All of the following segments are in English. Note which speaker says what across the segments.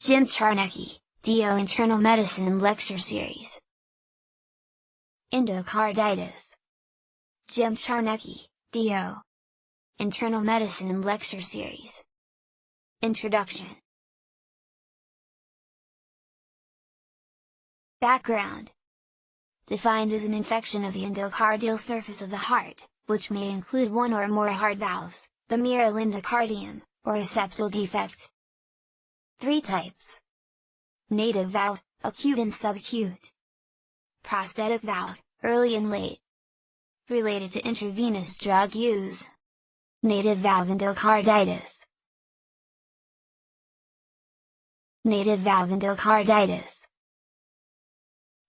Speaker 1: Jim Charnecki, D.O. Internal Medicine Lecture Series. Endocarditis. Jim Charnecki, D.O. Internal Medicine Lecture Series. Introduction. Background. Defined as an infection of the endocardial surface of the heart, which may include one or more heart valves, the mural endocardium, or a septal defect. 3 types. Native valve, acute and subacute. Prosthetic valve, early and late. Related to intravenous drug use. Native valve endocarditis. Native valve endocarditis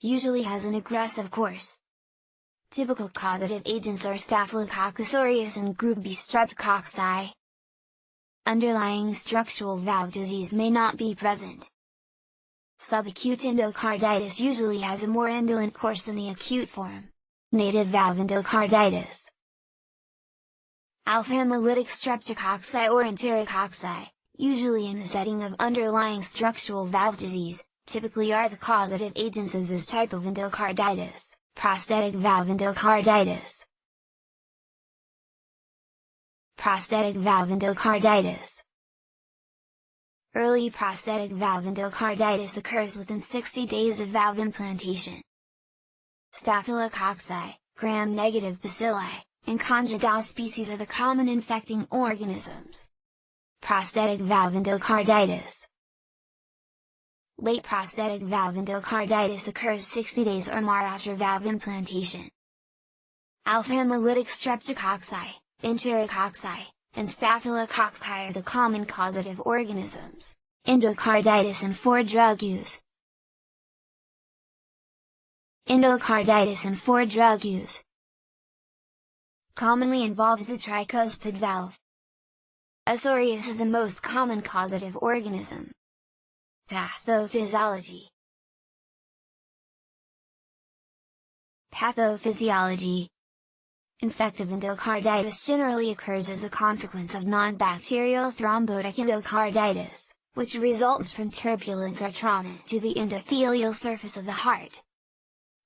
Speaker 1: usually has an aggressive course. Typical causative agents are Staphylococcus aureus and group B streptococci. Underlying structural valve disease may not be present. Subacute endocarditis usually has a more indolent course than the acute form. Native valve endocarditis. Alpha-hemolytic streptococci or enterococci, usually in the setting of underlying structural valve disease, typically are the causative agents of this type of endocarditis. Prosthetic valve endocarditis. Prosthetic valve endocarditis. Early prosthetic valve endocarditis occurs within 60 days of valve implantation. Staphylococci, gram-negative bacilli, and Candida species are the common infecting organisms. Prosthetic valve endocarditis. Late prosthetic valve endocarditis occurs 60 days or more after valve implantation. Alpha-hemolytic streptococci, enterococci, and staphylococci are the common causative organisms. Endocarditis and for drug use. Endocarditis and for drug use commonly involves the tricuspid valve. S. aureus is the most common causative organism. Pathophysiology. Pathophysiology. Infective endocarditis generally occurs as a consequence of non-bacterial thrombotic endocarditis, which results from turbulence or trauma to the endothelial surface of the heart.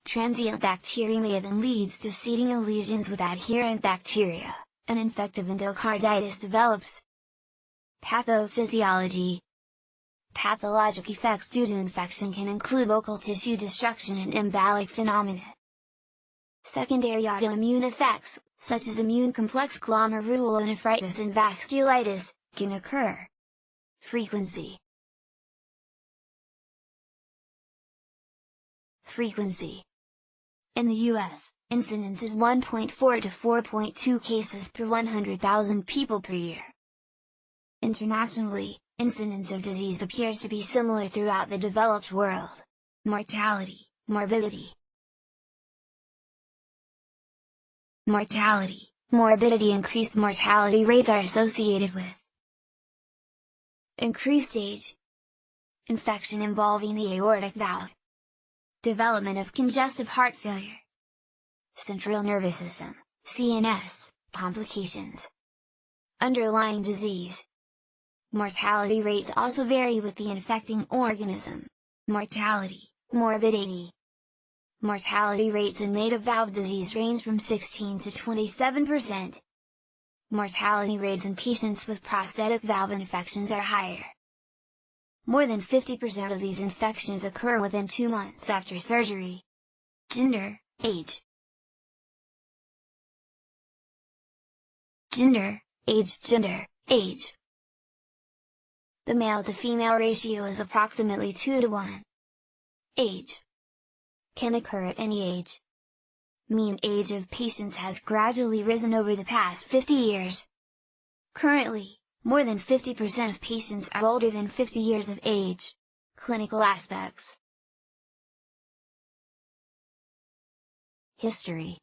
Speaker 1: Transient bacteremia then leads to seeding of lesions with adherent bacteria, and infective endocarditis develops. Pathophysiology. Pathologic effects due to infection can include local tissue destruction and embolic phenomena. Secondary autoimmune effects, such as immune complex glomerulonephritis and vasculitis, can occur. Frequency. Frequency. In the U.S., incidence is 1.4 to 4.2 cases per 100,000 people per year. Internationally, incidence of disease appears to be similar throughout the developed world. Mortality, morbidity. Mortality, morbidity. Increased mortality rates are associated with increased age, infection involving the aortic valve, development of congestive heart failure, central nervous system, CNS, complications, underlying disease. Mortality rates also vary with the infecting organism. Mortality, morbidity. Mortality rates in native valve disease range from 16 to 27%. Mortality rates in patients with prosthetic valve infections are higher. More than 50% of these infections occur within 2 months after surgery. Gender, age. Gender, age. Gender, age. The male to female ratio is approximately 2 to 1. Age can occur at any age. Mean age of patients has gradually risen over the past 50 years. Currently, more than 50% of patients are older than 50 years of age. Clinical aspects. History.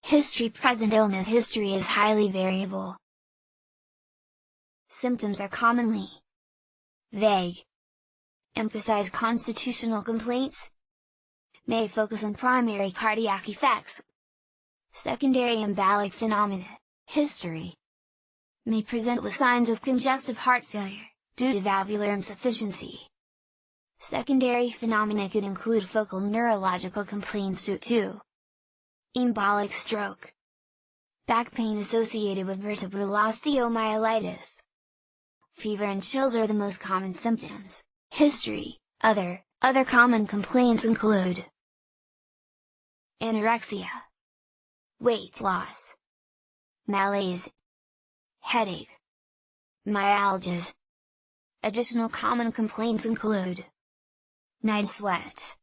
Speaker 1: History. Present illness history is highly variable. Symptoms are commonly vague. Emphasize constitutional complaints. May focus on primary cardiac effects. Secondary embolic phenomena. History. may present with signs of congestive heart failure, due to valvular insufficiency. Secondary phenomena could include focal neurological complaints due to embolic stroke, back pain associated with vertebral osteomyelitis. Fever and chills are the most common symptoms. History. Other common complaints include anorexia, weight loss, malaise, headache, myalgias. Additional common complaints include night sweats,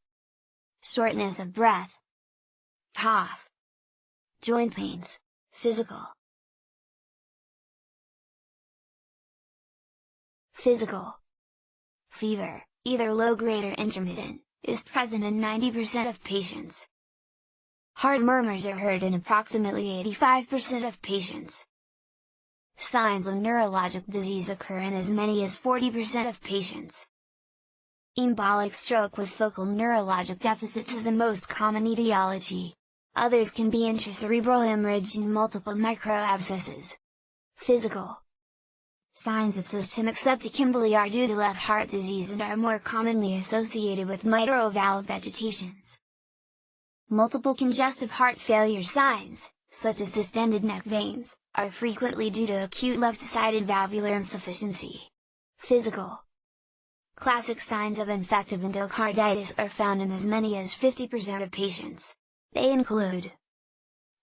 Speaker 1: shortness of breath, cough, joint pains. Physical. Fever, either low-grade or intermittent, is present in 90% of patients. Heart murmurs are heard in approximately 85% of patients. Signs of neurologic disease occur in as many as 40% of patients. Embolic stroke with focal neurologic deficits is the most common etiology. Others can be intracerebral hemorrhage and multiple microabscesses. Physical. Signs of systemic septic emboli are due to left heart disease and are more commonly associated with mitral valve vegetations. Multiple congestive heart failure signs, such as distended neck veins, are frequently due to acute left-sided valvular insufficiency. Physical. Classic signs of infective endocarditis are found in as many as 50% of patients. They include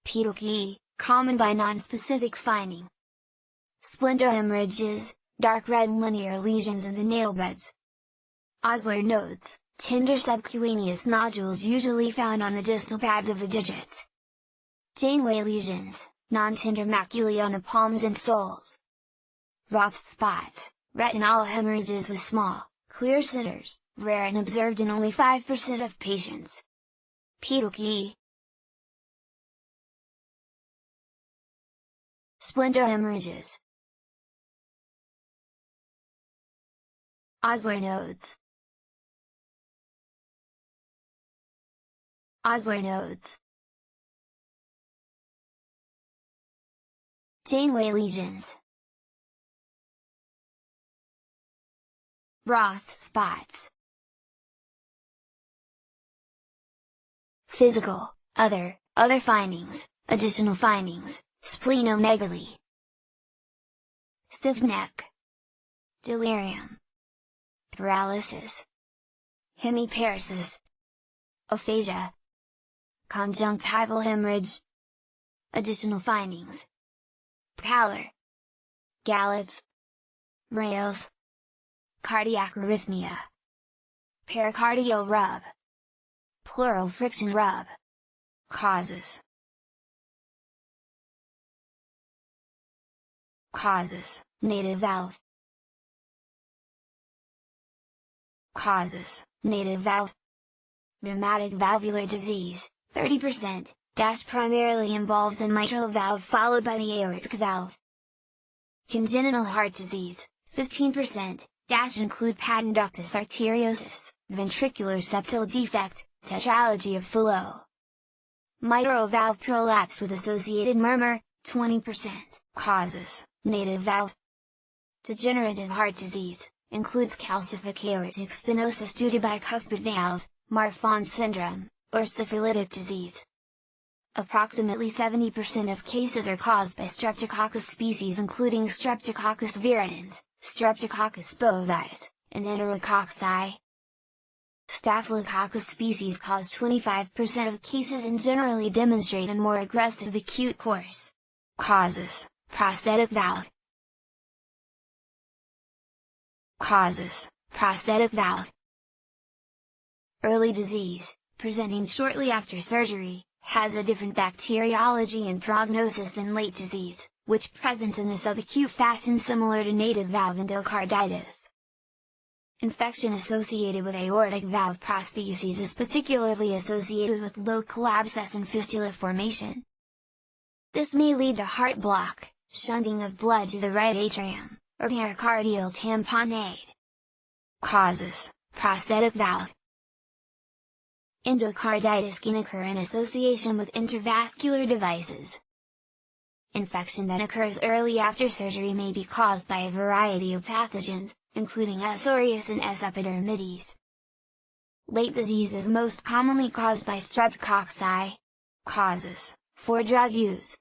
Speaker 1: pedochy, common by nonspecific finding, splinter hemorrhages, dark red linear lesions in the nail beds, Osler nodes, tender subcutaneous nodules usually found on the distal pads of the digits, Janeway lesions, non-tender maculae on the palms and soles, Roth spots, retinal hemorrhages with small, clear centers, rare and observed in only 5% of patients. Pedochy, splinter hemorrhages, Osler nodes, Janeway lesions, Roth spots. Physical, other findings, additional findings, splenomegaly, stiff neck, delirium, paralysis, hemiparesis, aphasia, conjunctival hemorrhage. Additional findings: pallor, gallops, rails, cardiac arrhythmia, pericardial rub, pleural friction rub. Causes: native valve. Native valve. Rheumatic valvular disease, 30%, primarily involves the mitral valve followed by the aortic valve. Congenital heart disease, 15%, include patent-ductus arteriosus, ventricular septal defect, tetralogy of Fallot. Mitral valve prolapse with associated murmur, 20%. Causes: native valve. Degenerative heart disease, includes calcific aortic stenosis due to bicuspid valve, Marfan syndrome, or syphilitic disease. Approximately 70% of cases are caused by Streptococcus species including Streptococcus viridans, Streptococcus bovis, and Enterococci. Staphylococcus species cause 25% of cases and generally demonstrate a more aggressive acute course. Causes: prosthetic valve. Prosthetic valve. Early disease, presenting shortly after surgery, has a different bacteriology and prognosis than late disease, which presents in a subacute fashion similar to native valve endocarditis. Infection associated with aortic valve prostheses is particularly associated with local abscess and fistula formation. This may lead to heart block, shunting of blood to the right atrium, or pericardial tamponade. Causes: prosthetic valve. Endocarditis can occur in association with intravascular devices. Infection that occurs early after surgery may be caused by a variety of pathogens, including S. aureus and S. epidermidis. Late disease is most commonly caused by streptococci. Causes, for drug use.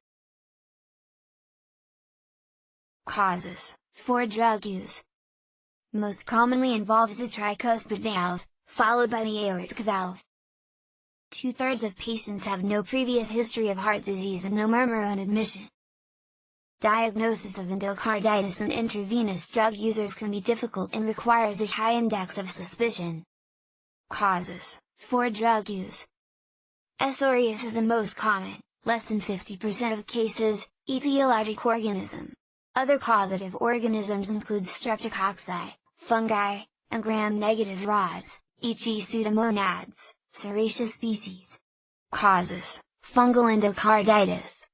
Speaker 1: Causes, for drug use. Most commonly involves the tricuspid valve, followed by the aortic valve. 2/3 of patients have no previous history of heart disease and no murmur on admission. Diagnosis of endocarditis in intravenous drug users can be difficult and requires a high index of suspicion. Causes, for drug use. S. aureus is the most common, less than 50% of cases, etiologic organism. Other causative organisms include streptococci, fungi, and gram-negative rods, e.g. pseudomonads, serraceous species. Causes, fungal endocarditis.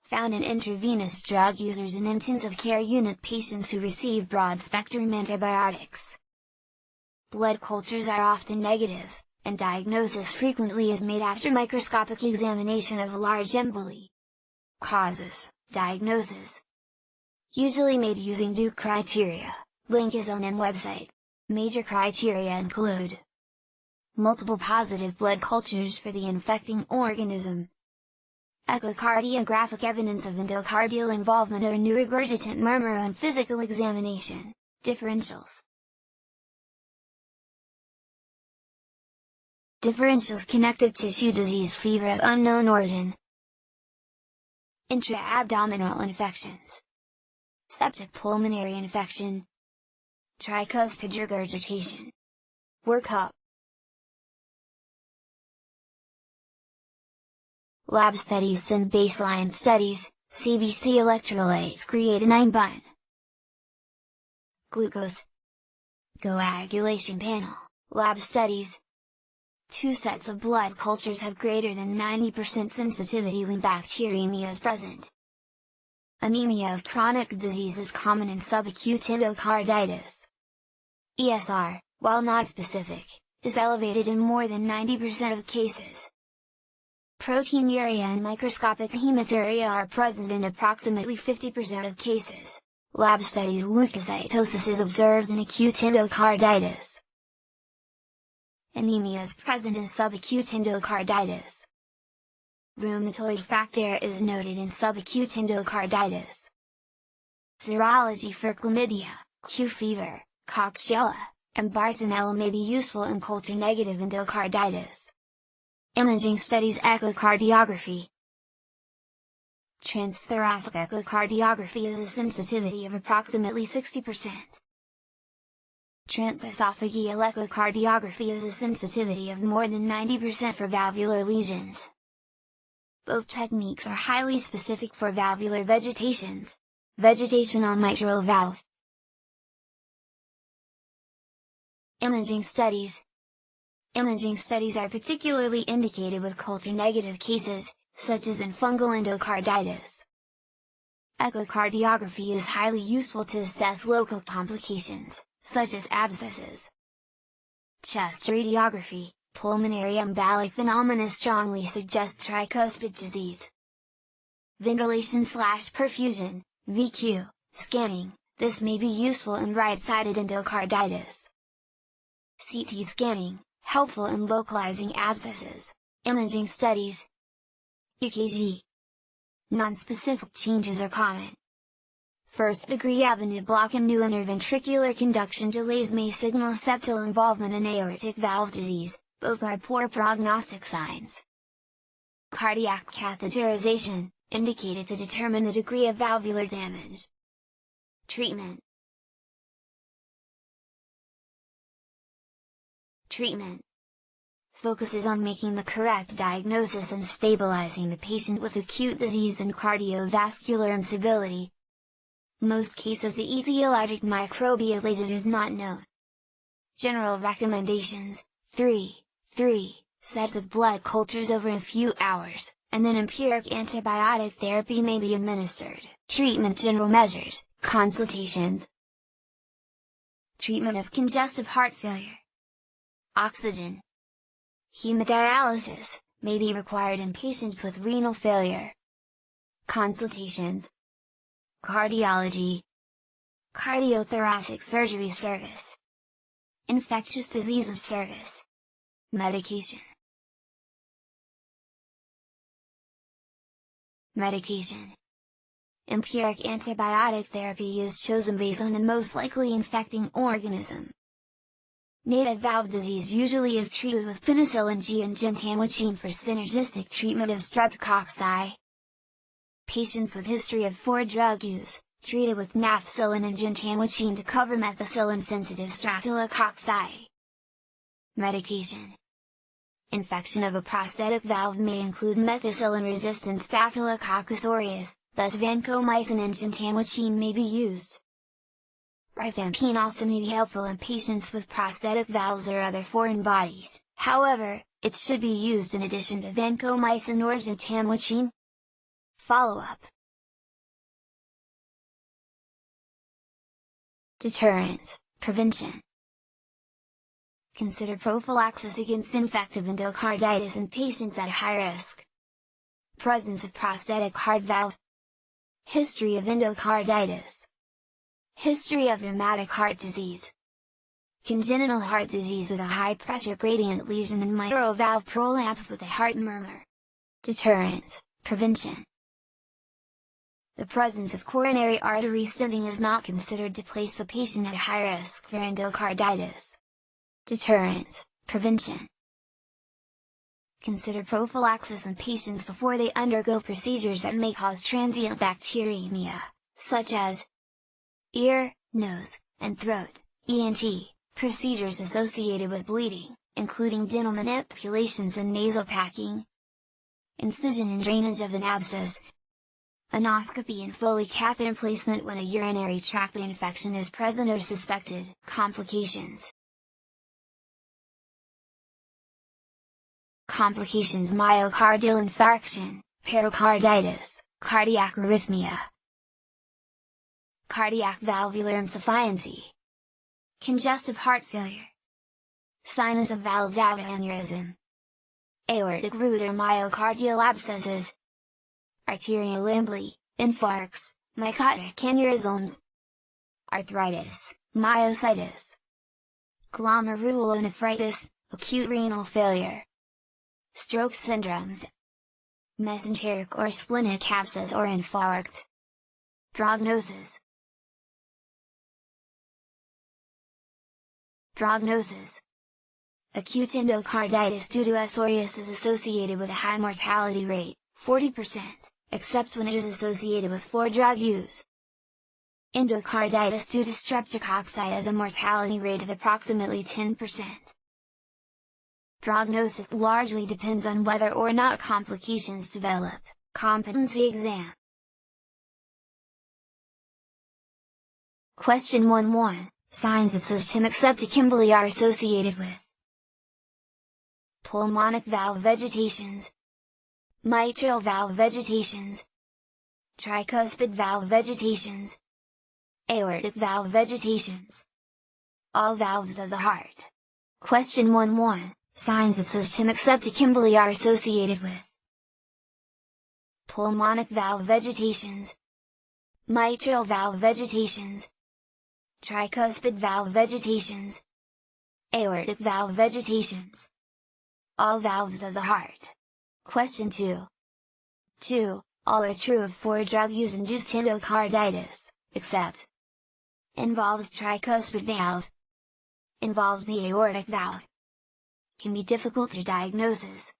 Speaker 1: Found in intravenous drug users and intensive care unit patients who receive broad-spectrum antibiotics. Blood cultures are often negative, and diagnosis frequently is made after microscopic examination of a large emboli. Causes, diagnosis. Usually made using Duke criteria, link is on website. Major criteria include multiple positive blood cultures for the infecting organism, echocardiographic evidence of endocardial involvement or new regurgitant murmur on physical examination, differentials. Differentials: connective tissue disease, fever of unknown origin, intra-abdominal infections, septic pulmonary infection, tricuspid regurgitation. Workup. Lab studies and baseline studies, CBC electrolytes, creatinine bun, glucose, coagulation panel, lab studies. 2 sets of blood cultures have greater than 90% sensitivity when bacteremia is present. Anemia of chronic disease is common in subacute endocarditis. ESR, while not specific, is elevated in more than 90% of cases. Proteinuria and microscopic hematuria are present in approximately 50% of cases. Lab studies: leukocytosis is observed in acute endocarditis. Anemia is present in subacute endocarditis. Rheumatoid factor is noted in subacute endocarditis. Serology for chlamydia, Q fever, Coxiella, and Bartonella may be useful in culture-negative endocarditis. Imaging studies: echocardiography. Transthoracic echocardiography has a sensitivity of approximately 60%. Transesophageal echocardiography has a sensitivity of more than 90% for valvular lesions. Both techniques are highly specific for valvular vegetations. Vegetation on mitral valve. Imaging studies. Imaging studies are particularly indicated with culture-negative cases, such as in fungal endocarditis. Echocardiography is highly useful to assess local complications, such as abscesses. Chest radiography, pulmonary embolic phenomena strongly suggest tricuspid disease. Ventilation/perfusion, VQ, scanning, this may be useful in right-sided endocarditis. CT scanning, helpful in localizing abscesses. Imaging studies. EKG. Non-specific changes are common. First-degree avenue block and new interventricular conduction delays may signal septal involvement in aortic valve disease, both are poor prognostic signs. Cardiac catheterization, indicated to determine the degree of valvular damage. Treatment. Treatment focuses on making the correct diagnosis and stabilizing the patient with acute disease and cardiovascular instability. Most cases the etiologic microbial agent is not known. General recommendations: 3 sets of blood cultures over a few hours, and then empiric antibiotic therapy may be administered. Treatment: general measures, consultations. Treatment of congestive heart failure. Oxygen. Hemodialysis may be required in patients with renal failure. Consultations. Cardiology. Cardiothoracic surgery service. Infectious diseases service. Medication. Medication. Empiric antibiotic therapy is chosen based on the most likely infecting organism. Native valve disease usually is treated with penicillin G and gentamicin for synergistic treatment of streptococci. Patients with history of 4-drug use, treated with nafcillin and gentamicin to cover methicillin-sensitive staphylococci. Medication. Infection of a prosthetic valve may include methicillin-resistant Staphylococcus aureus, thus vancomycin and gentamicin may be used. Rifampicin also may be helpful in patients with prosthetic valves or other foreign bodies, however, it should be used in addition to vancomycin or gentamicin. Follow-up. Deterrent, prevention. Consider prophylaxis against infective endocarditis in patients at high risk. Presence of prosthetic heart valve. History of endocarditis. History of rheumatic heart disease. Congenital heart disease with a high pressure gradient lesion and mitral valve prolapse with a heart murmur. Deterrent, prevention. The presence of coronary artery stenting is not considered to place the patient at high risk for endocarditis. Deterrent, prevention. Consider prophylaxis in patients before they undergo procedures that may cause transient bacteremia, such as ear, nose, and throat, ENT, procedures associated with bleeding, including dental manipulations and nasal packing, incision and drainage of an abscess, anoscopy and Foley catheter placement when a urinary tract infection is present or suspected. Complications. Complications: myocardial infarction, pericarditis, cardiac arrhythmia, cardiac valvular insufficiency, congestive heart failure, sinus of valsalva aneurysm, aortic root or myocardial abscesses, arterial emboli, infarcts, mycotic aneurysms, arthritis, myositis, glomerulonephritis, acute renal failure, stroke syndromes, mesenteric or splenic abscess or infarct. Prognosis. Prognosis. Acute endocarditis due to S. aureus is associated with a high mortality rate, 40%, except when it is associated with 4-drug use. Endocarditis due to streptococci has a mortality rate of approximately 10%. Prognosis largely depends on whether or not complications develop. Competency exam. Question 1-1, signs of systemic septic emboli are associated with pulmonic valve vegetations, mitral valve vegetations, tricuspid valve vegetations, aortic valve vegetations. All valves of the heart. Question 1-1, signs of systemic septic emboli are associated with pulmonic valve vegetations, mitral valve vegetations, tricuspid valve vegetations, aortic valve vegetations. All valves of the heart. Question 2. All are true of 4-drug use induced endocarditis, except involves tricuspid valve, involves the aortic valve. Can be difficult to diagnosis.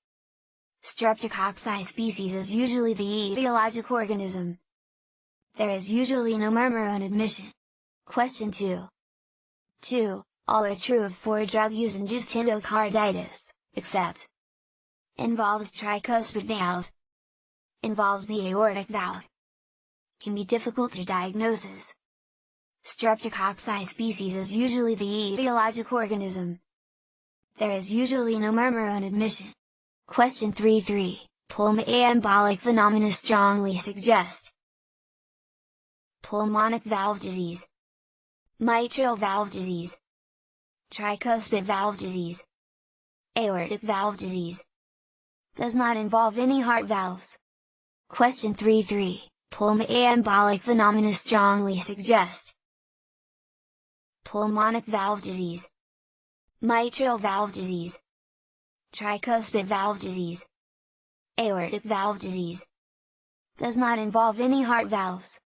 Speaker 1: Streptococci species is usually the etiologic organism. There is usually no murmur on admission. Question 2. All are true of 4-drug use induced endocarditis, except involves tricuspid valve, involves the aortic valve. Can be difficult to diagnosis. Streptococci species is usually the etiologic organism. There is usually no murmur on admission. Question 3. Pulmoembolic phenomena strongly suggest pulmonic valve disease, mitral valve disease, tricuspid valve disease, aortic valve disease. Does not involve any heart valves. Question 3-3, pulmoembolic phenomena strongly suggest pulmonic valve disease, mitral valve disease, tricuspid valve disease, aortic valve disease. Does not involve any heart valves.